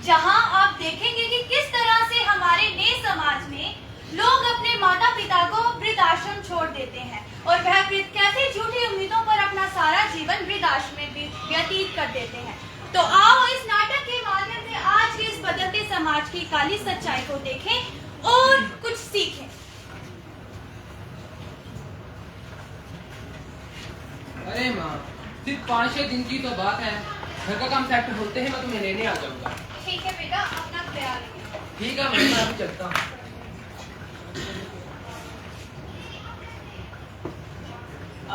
जहां आप देखेंगे कि किस तरह से हमारे नए समाज में लोग अपने माता पिता को वृद्धाश्रम छोड़ देते हैं और वह कैसे झूठी उम्मीदों पर अपना सारा जीवन वृद्धाश्रम में व्यतीत कर देते हैं। तो आओ इस नाटक के माध्यम से आज के इस बदलते समाज की काली सच्चाई को देखें और कुछ सीखें। अरे माँ, सिर्फ 5-6 दिन की तो बात है। घर का काम सेट होते ही मैं तुम्हें लेने आ जाऊंगा। ठीक है बेटा, अपना ख्याल रखिए। ठीक है, मैं अभी चलता हूँ।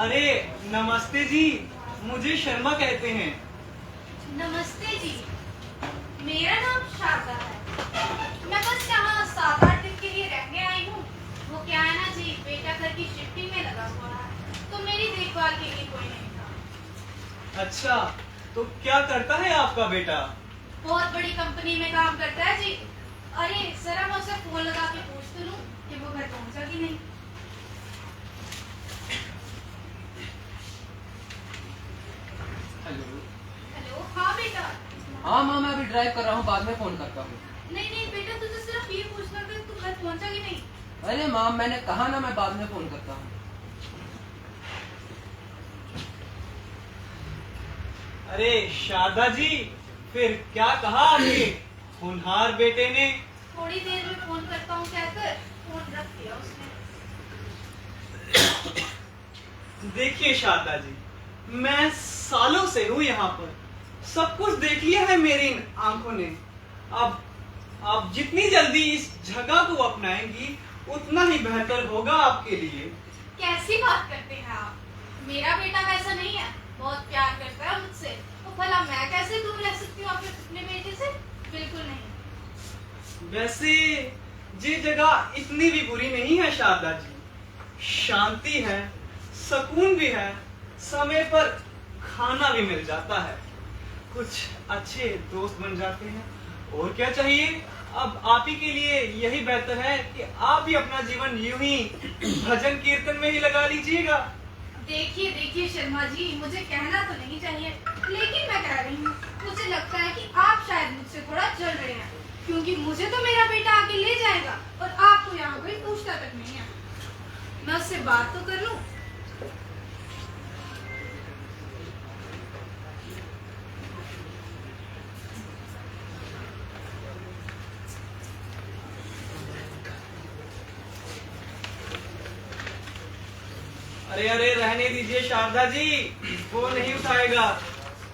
अरे नमस्ते जी, मुझे शर्मा कहते हैं। नमस्ते जी, मेरा नाम शारदा है। मैं बस यहाँ 7-8 दिन के लिए रहने आई हूँ। वो क्या है ना जी, बेटा घर की शिफ्टिंग में लगा हुआ है, तो मेरी देखभाल के लिए कोई नहीं था। अच्छा, तो क्या करता है आपका बेटा? बहुत बड़ी कंपनी में काम करता है जी। अरे जरा मैं उसे फोन लगा के पूछ तो लूं कि वो घर पहुंचा कि नहीं। हेलो। हेलो, हाँ बेटा। हाँ माँ, मैं अभी ड्राइव कर रहा हूँ, बाद में फोन करता हूँ। नहीं नहीं बेटा, तुझे सिर्फ ये पूछना था कि तू घर पहुंचा कि नहीं। अरे माँ, मैंने कहा ना मैं बाद में फोन करता हूँ। अरे शारदा जी, फिर क्या कहा आपके होनहार बेटे ने? थोड़ी देर में फोन करता हूँ कहकर फोन रख दिया उसने। देखिए शारदा जी, मैं सालों से हूँ यहाँ पर, सब कुछ देख लिया है मेरी इन आंखों ने। अब जितनी जल्दी इस जगह को अपनाएंगी उतना ही बेहतर होगा आपके लिए। कैसी बात करते हैं आप? मेरा बेटा वैसा नहीं है, बहुत प्यार करता है मुझसे। तो भला मैं कैसे दूर रह सकती हूँ अपने बेटे से? बिल्कुल नहीं। वैसे ये जगह इतनी भी बुरी नहीं है शारदा जी, शांति है, सुकून भी है, समय पर खाना भी मिल जाता है, कुछ अच्छे दोस्त बन जाते हैं, और क्या चाहिए। अब आप ही के लिए यही बेहतर है कि आप भी अपना जीवन यूं ही भजन कीर्तन में ही लगा लीजिएगा। देखिए देखिए शर्मा जी, मुझे कहना तो नहीं चाहिए, लेकिन मैं कह रही हूँ। मुझे लगता है कि आप शायद मुझसे थोड़ा जल रहे हैं, क्योंकि मुझे तो मेरा बेटा आके ले जाएगा और आपको यहाँ कोई पूछता तक नहीं है। मैं उससे बात तो कर लूं। अरे अरे रहने दीजिए शारदा जी, वो नहीं उठाएगा।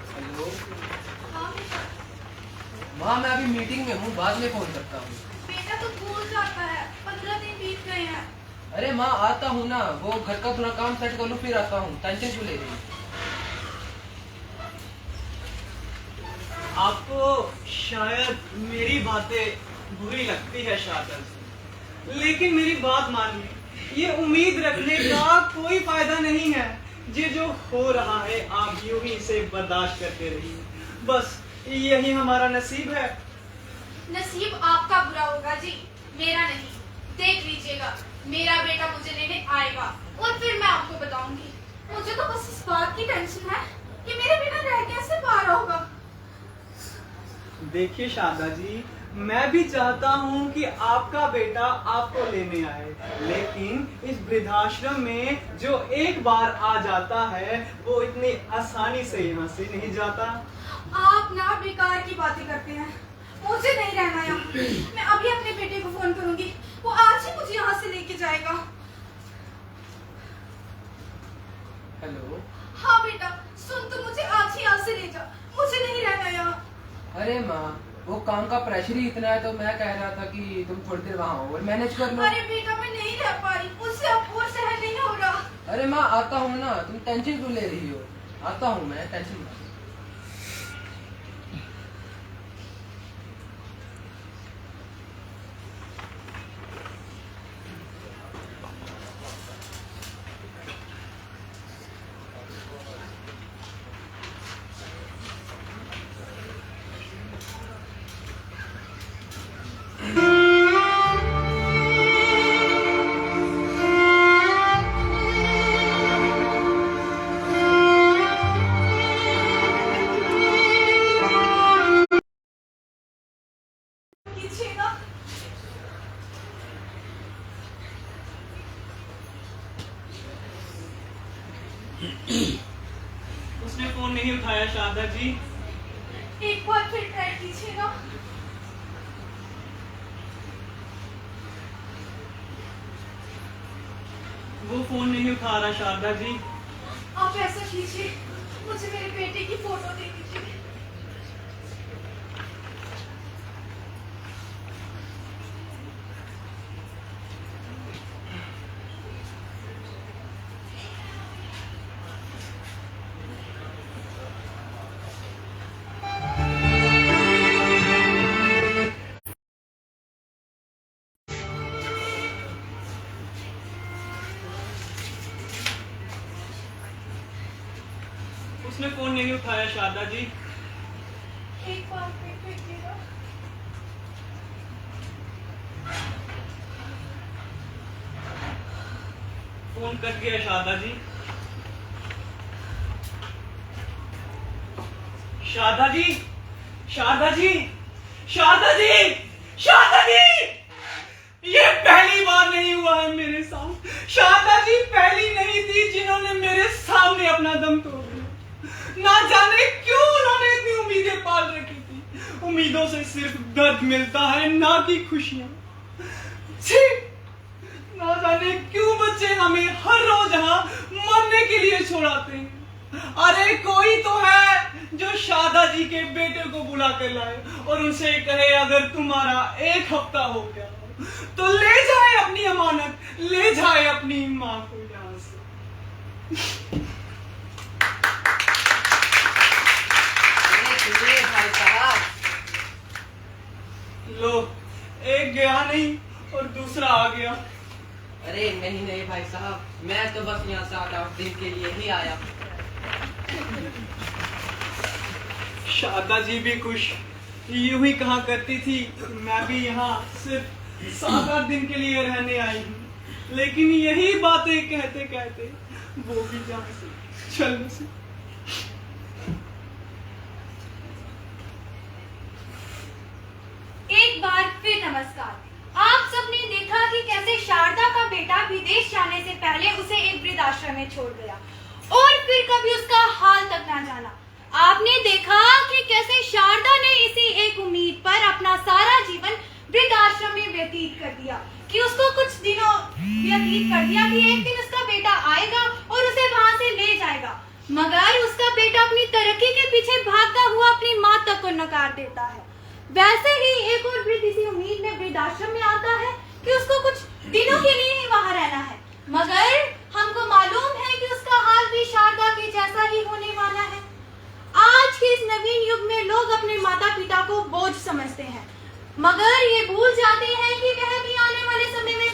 हेलो हाँ बेटा। माँ, मैं अभी मीटिंग में हूँ, बाद में फोन करता हूँ। बेटा तो भूल जाता है, 15 दिन बीत गए हैं। अरे माँ, आता हूँ ना, वो घर का थोड़ा काम सेट कर लूँ फिर आता हूँ। टेंशन क्यों ले रही? आपको शायद मेरी बातें बुरी लगती है शारदा जी, लेकिन मेरी बात मानिए, ये उम्मीद रखने का कोई फायदा नहीं है। ये जो हो रहा है आप यूं ही इसे बर्दाश्त करते रहिए, बस यही हमारा नसीब है। नसीब आपका बुरा होगा जी, मेरा नहीं। देख लीजिएगा, मेरा बेटा मुझे लेने आएगा और फिर मैं आपको बताऊंगी। मुझे तो बस इस बात की टेंशन है कि मेरे बिना रह कैसे पा रहा होगा। देखिए शारदा जी, मैं भी चाहता हूँ कि आपका बेटा आपको लेने आए, लेकिन इस वृद्धाश्रम में जो एक बार आ जाता है वो इतनी आसानी से यहाँ से नहीं जाता। आप ना बेकार की बातें करते हैं, मुझे नहीं रहना यहाँ। मैं अभी अपने बेटे को फोन करूंगी, वो आज ही मुझे यहाँ से लेके जाएगा। हेलो। हाँ बेटा, सुन, तो मुझे आज ही यहाँ से ले जा, मुझे नहीं रहना यहाँ। अरे माँ, वो काम का प्रेशर ही इतना है, तो मैं कह रहा था कि तुम थोड़ी देर वहाँ हो और मैनेज कर लो। अरे बेटा, मैं नहीं रह पा रही, मुझसे अब और सहन नहीं हो रहा। अरे माँ, आता हूँ ना, तुम टेंशन क्यों ले रही हो? आता हूँ मैं, टेंशन मत लो। उठाया शारदा जी। एक बार फिर ट्राई कीजिएगा। वो फोन नहीं उठा रहा शारदा जी। आप ऐसा कीजिए, मुझे मेरे बेटे की फोटो दे दीजिए। उसने फोन नहीं उठाया शारदा जी। एक बार फिर कीजिएगा। फोन कट गया शारदा जी। शारदा जी, शारदा जी, शारदा जी, शारदा जी, ये पहली बार नहीं हुआ है मेरे साथ। शारदा जी पहली नहीं थी जिन्होंने मेरे सामने अपना दम तोड़ दिया। ना जाने क्यों उन्होंने इतनी उम्मीदें पाल रखी थी। उम्मीदों से सिर्फ दर्द मिलता है, ना कि खुशियां। छी, ना जाने क्यों बच्चे हमें हर रोज यहाँ मरने के लिए छोड़ाते हैं। अरे कोई तो है जो शारदा जी के बेटे को बुला कर लाए और उनसे कहे अगर तुम्हारा 1 हफ्ता हो गया तो ले जाए अपनी अमानत, ले जाए अपनी माँ को यहाँ से। भाई साहब, लो, एक गया नहीं और दूसरा आ गया। अरे नहीं भाई साहब, मैं तो बस यहाँ 7-8 दिन के लिए ही आया। शारदा जी भी खुश यूं ही कहा करती थी, मैं भी यहाँ सिर्फ 7-8 दिन के लिए रहने आई हूँ। लेकिन यही बातें कहते कहते वो भी यहाँ से चल बसी। एक बार फिर नमस्कार। आप सबने देखा कि कैसे शारदा का बेटा विदेश जाने से पहले उसे एक वृद्धाश्रम में छोड़ गया और फिर कभी उसका हाल तक ना जाना। आपने देखा कि कैसे शारदा ने इसी एक उम्मीद पर अपना सारा जीवन वृद्धाश्रम में व्यतीत कर दिया कि उसको कुछ दिनों व्यतीत कर दिया कि एक दिन उसका बेटा आएगा और उसे वहां से ले जाएगा। मगर उसका बेटा अपनी तरक्की के पीछे भागता हुआ अपनी माँ तक को नकार देता है। वैसे ही एक और वृद्ध इसी उम्मीद में वृद्धाश्रम में आता है कि उसको कुछ दिनों के लिए ही वहां रहना है। मगर हमको मालूम है कि उसका हाल भी शारदा के जैसा ही होने वाला है। आज के इस नवीन युग में लोग अपने माता पिता को बोझ समझते हैं, मगर ये भूल जाते हैं कि वह भी आने वाले समय में